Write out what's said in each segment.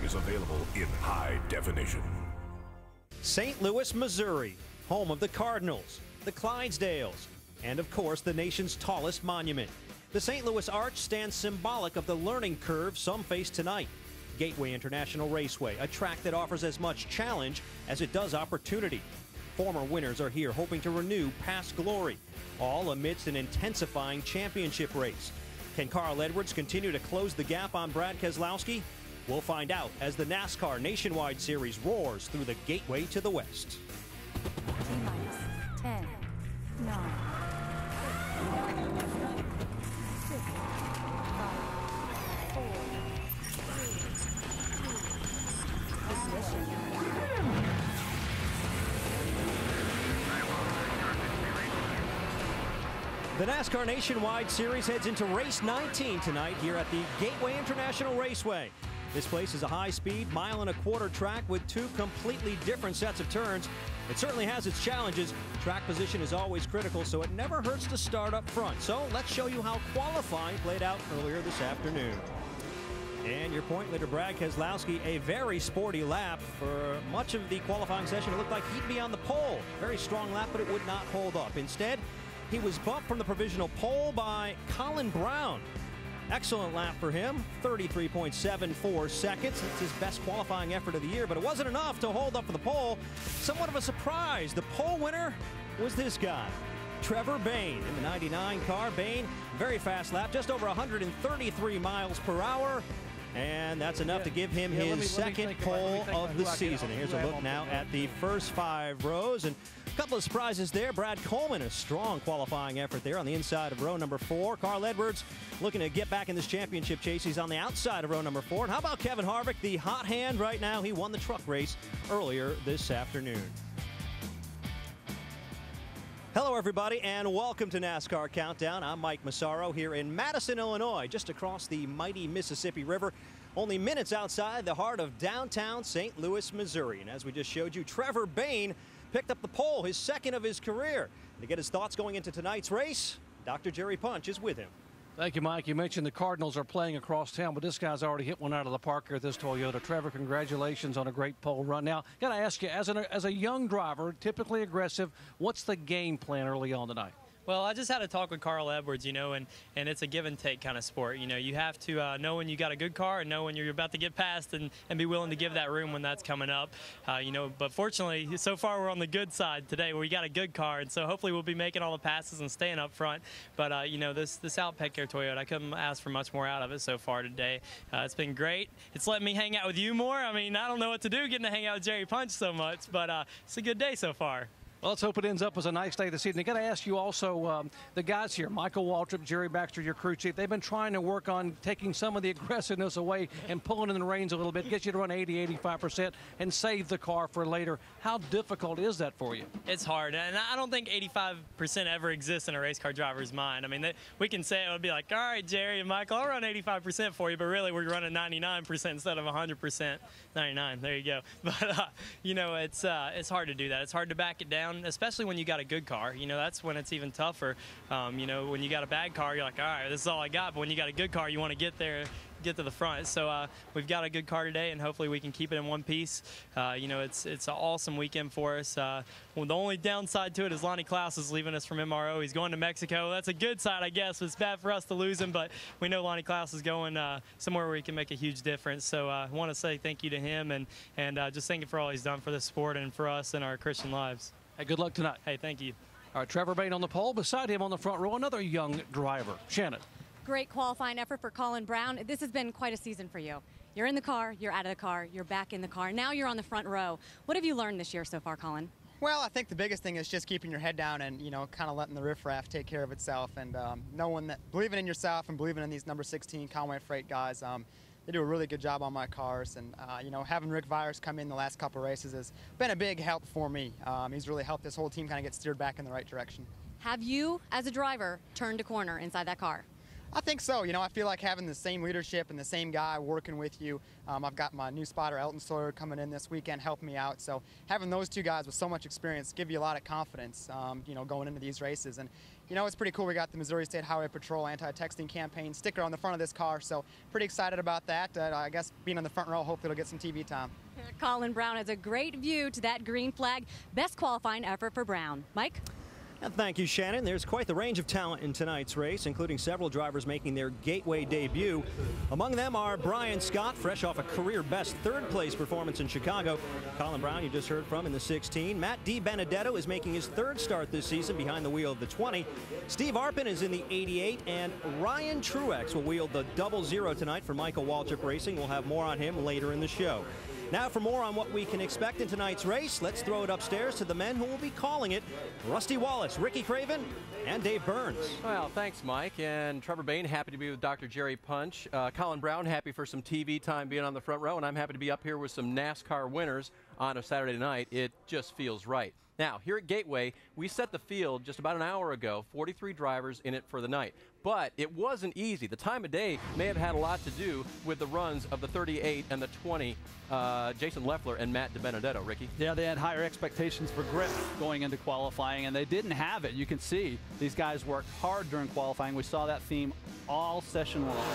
is available in high definition. St. Louis, Missouri, home of the Cardinals, the Clydesdales, and of course the nation's tallest monument. The St. Louis Arch stands symbolic of the learning curve some face tonight. Gateway International Raceway, a track that offers as much challenge as it does opportunity. Former winners are here hoping to renew past glory, all amidst an intensifying championship race. Can Carl Edwards continue to close the gap on Brad Keselowski? We'll find out as the NASCAR Nationwide Series roars through the gateway to the West. T-minus 10, 9, 8, 6, 5, 4, 3, 2, ignition. The NASCAR Nationwide Series heads into race 19 tonight here at the Gateway International Raceway. This place is a high-speed, mile-and-a-quarter track with two completely different sets of turns. It certainly has its challenges. Track position is always critical, so it never hurts to start up front. So let's show you how qualifying played out earlier this afternoon. And your point leader, Brad Keselowski, a very sporty lap. For much of the qualifying session, it looked like he'd be on the pole. Very strong lap, but it would not hold up. Instead, he was bumped from the provisional pole by Colin Brown. Excellent lap for him, 33.74 seconds. It's his best qualifying effort of the year, but it wasn't enough to hold up for the pole. Somewhat of a surprise. The pole winner was this guy, Trevor Bayne, in the 99 car. Bayne, very fast lap, just over 133 miles per hour. And that's enough to give him his second pole of the season. Here's a look now at the first 5 rows. And a couple of surprises there. Brad Coleman, a strong qualifying effort there on the inside of row number 4. Carl Edwards looking to get back in this championship chase. He's on the outside of row number 4. And how about Kevin Harvick, the hot hand right now? He won the truck race earlier this afternoon. Hello, everybody, and welcome to NASCAR Countdown. I'm Mike Massaro here in Madison, Illinois, just across the mighty Mississippi River, only minutes outside the heart of downtown St. Louis, Missouri. And as we just showed you, Trevor Bayne picked up the pole, his second of his career. And to get his thoughts going into tonight's race, Dr. Jerry Punch is with him. Thank you, Mike. You mentioned the Cardinals are playing across town, but this guy's already hit one out of the park here at this Toyota. Trevor, congratulations on a great pole run. Now, got to ask you, as a young driver, typically aggressive, what's the game plan early on tonight? Well, I just had a talk with Carl Edwards, and it's a give and take kind of sport. You have to know when you got a good car and know when you're about to get past and be willing to give that room when that's coming up. But fortunately, so far we're on the good side today where we got a good car, and so hopefully we'll be making all the passes and staying up front. But, this Outback Toyota, I couldn't ask for much more out of it so far today. It's been great. It's letting me hang out with you more. I mean, I don't know what to do getting to hang out with Jerry Punch so much, but it's a good day so far. Well, let's hope it ends up as a nice day this evening. I got to ask you also, the guys here, Michael Waltrip, Jerry Baxter, your crew chief, they've been trying to work on taking some of the aggressiveness away and pulling in the reins a little bit, get you to run 80, 85% and save the car for later. How difficult is that for you? It's hard, and I don't think 85% ever exists in a race car driver's mind. I mean, we can say it would be like, all right, Jerry and Michael, I'll run 85% for you, but really we're running 99% instead of 100%. 99, there you go. But, it's hard to do that. It's hard to back it down, especially when you got a good car. That's when it's even tougher. When you got a bad car, you're like, all right, this is all I got. But when you got a good car, you want to get there, get to the front. So we've got a good car today, and hopefully we can keep it in one piece. It's an awesome weekend for us. Well, the only downside to it is Lonnie Klaus is leaving us from MRO. He's going to Mexico. That's a good side, I guess. It's bad for us to lose him, but we know Lonnie Klaus is going somewhere where he can make a huge difference. So I want to say thank you to him and just thank you for all he's done for the sport and for us and our Christian lives. Hey, good luck tonight. Hey, thank you. All right, Trevor Bayne on the pole. Beside him on the front row, another young driver, Shannon. Great qualifying effort for Colin Brown. This has been quite a season for you. You're in the car, you're out of the car, you're back in the car. Now you're on the front row. What have you learned this year so far, Colin? Well, I think the biggest thing is just keeping your head down and, kind of letting the riffraff take care of itself and knowing that believing in yourself and believing in these number 16 Conway Freight guys. They do a really good job on my cars, and having Rick Virus come in the last couple of races has been a big help for me. He's really helped this whole team kind of get steered back in the right direction. Have you, as a driver, turned a corner inside that car? I think so. I feel like having the same leadership and the same guy working with you. I've got my new spotter, Elton Sawyer, coming in this weekend, helping me out. So having those two guys with so much experience give you a lot of confidence, going into these races. And, you know, it's pretty cool. We got the Missouri State Highway Patrol anti-texting campaign sticker on the front of this car, so pretty excited about that. I guess being in the front row, hopefully it'll get some TV time. Colin Brown has a great view to that green flag. Best qualifying effort for Brown. Mike? And thank you, Shannon. There's quite the range of talent in tonight's race, including several drivers making their Gateway debut. Among them are Brian Scott, fresh off a career-best third-place performance in Chicago. Colin Brown, you just heard from in the 16. Matt DiBenedetto is making his third start this season behind the wheel of the 20. Steve Arpin is in the 88, and Ryan Truex will wield the 00 tonight for Michael Waltrip Racing. We'll have more on him later in the show. Now for more on what we can expect in tonight's race, let's throw it upstairs to the men who will be calling it. Rusty Wallace, Ricky Craven, and Dave Burns. Well, thanks, Mike. And Trevor Bain, happy to be with Dr. Jerry Punch. Colin Brown, happy for some TV time being on the front row. And I'm happy to be up here with some NASCAR winners on a Saturday night. It just feels right. Now, here at Gateway, we set the field just about an hour ago, 43 drivers in it for the night. But it wasn't easy. The time of day may have had a lot to do with the runs of the 38 and the 20, Jason Leffler and Matt DiBenedetto. Ricky? Yeah, they had higher expectations for grip going into qualifying, and they didn't have it. You can see these guys worked hard during qualifying. We saw that theme all session long.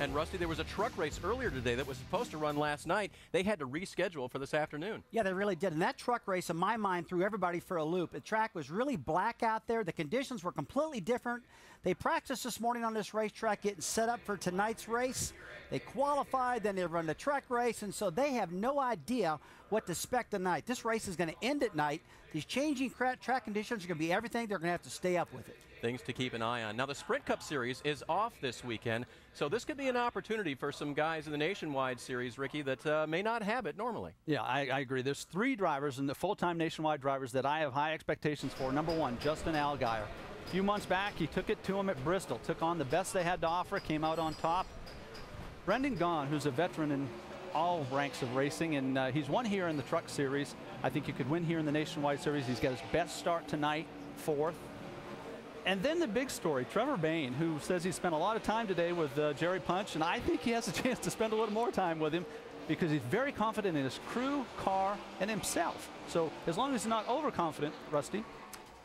And Rusty, there was a truck race earlier today that was supposed to run last night. They had to reschedule for this afternoon. Yeah, they really did. And that truck race, in my mind, threw everybody for a loop. The track was really black out there. The conditions were completely different. They practiced this morning on this racetrack getting set up for tonight's race. They qualified, then they run the truck race, and so they have no idea what to expect tonight. This race is going to end at night. These changing track conditions are going to be everything. They're going to have to stay up with it. Things to keep an eye on. Now, the Sprint Cup Series is off this weekend, so this could be an opportunity for some guys in the Nationwide Series, Ricky, that may not have it normally. Yeah, I agree. There's 3 drivers in the full-time Nationwide drivers that I have high expectations for. Number 1, Justin Allgaier. A few months back, he took it to him at Bristol, took on the best they had to offer, came out on top. Brendan Gaughan, who's a veteran in all ranks of racing, and he's won here in the Truck Series. I think he could win here in the Nationwide Series. He's got his best start tonight, 4th. And then the big story, Trevor Bain, who says he spent a lot of time today with Jerry Punch, and I think he has a chance to spend a little more time with him because he's very confident in his crew, car, and himself. So as long as he's not overconfident, Rusty.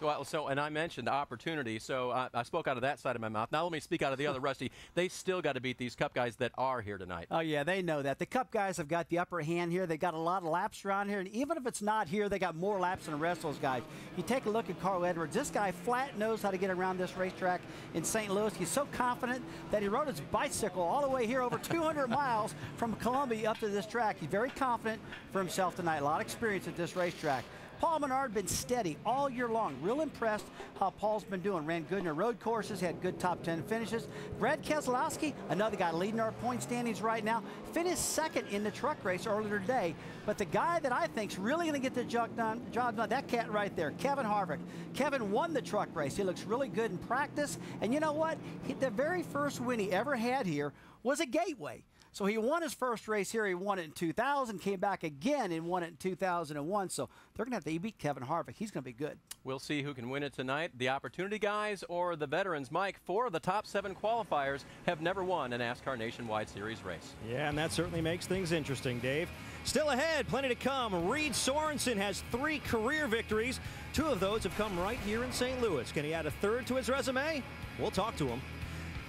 Well, and I mentioned the opportunity, so I spoke out of that side of my mouth. Now let me speak out of the other, Rusty. They still got to beat these Cup guys that are here tonight. Oh, yeah, they know that. The Cup guys have got the upper hand here. They got a lot of laps around here, and even if it's not here, they got more laps than the rest of those guys. You take a look at Carl Edwards. This guy flat knows how to get around this racetrack in St. Louis. He's so confident that he rode his bicycle all the way here over 200 miles from Columbia up to this track. He's very confident for himself tonight. A lot of experience at this racetrack. Paul Menard been steady all year long. Real impressed how Paul's been doing. Ran good in the road courses, had good top 10 finishes. Brad Keselowski, another guy leading our point standings right now, finished 2nd in the truck race earlier today. But the guy that I think's really going to get the job done, that cat right there, Kevin Harvick. Kevin won the truck race. He looks really good in practice. And you know what? The very first win he ever had here was a Gateway. So he won his first race here. He won it in 2000, came back again and won it in 2001. So they're going to have to beat Kevin Harvick. He's going to be good. We'll see who can win it tonight, the opportunity guys or the veterans. Mike, 4 of the top 7 qualifiers have never won a NASCAR Nationwide Series race. Yeah, and that certainly makes things interesting, Dave. Still ahead, plenty to come. Reed Sorensen has 3 career victories. 2 of those have come right here in St. Louis. Can he add a 3rd to his resume? We'll talk to him.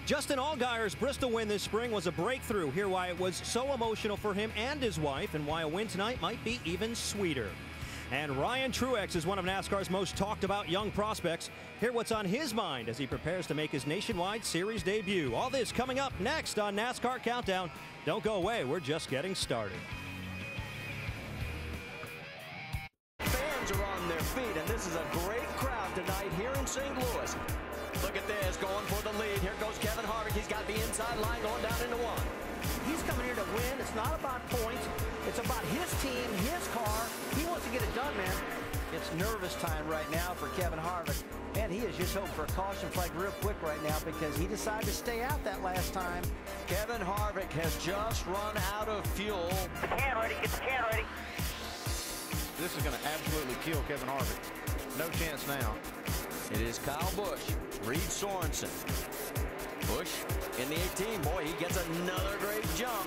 Justin Allgaier's Bristol win this spring was a breakthrough. Hear why it was so emotional for him and his wife, and why a win tonight might be even sweeter. And Ryan Truex is one of NASCAR's most talked about young prospects. Hear what's on his mind as he prepares to make his Nationwide Series debut. All this coming up next on NASCAR Countdown. Don't go away, we're just getting started. Fans are on their feet, and this is a great crowd tonight here in St. Louis. Look at this, going for the lead. Here goes Kevin Harvick. He's got the inside line going down into 1. He's coming here to win. It's not about points. It's about his team, his car. He wants to get it done, man. It's nervous time right now for Kevin Harvick. And he is just hoping for a caution flag real quick right now because he decided to stay out that last time. Kevin Harvick has just run out of fuel. Get the can ready. Get the can ready. This is going to absolutely kill Kevin Harvick. No chance now. It is Kyle Busch, Reed Sorensen. Busch in the 18. Boy, he gets another great jump.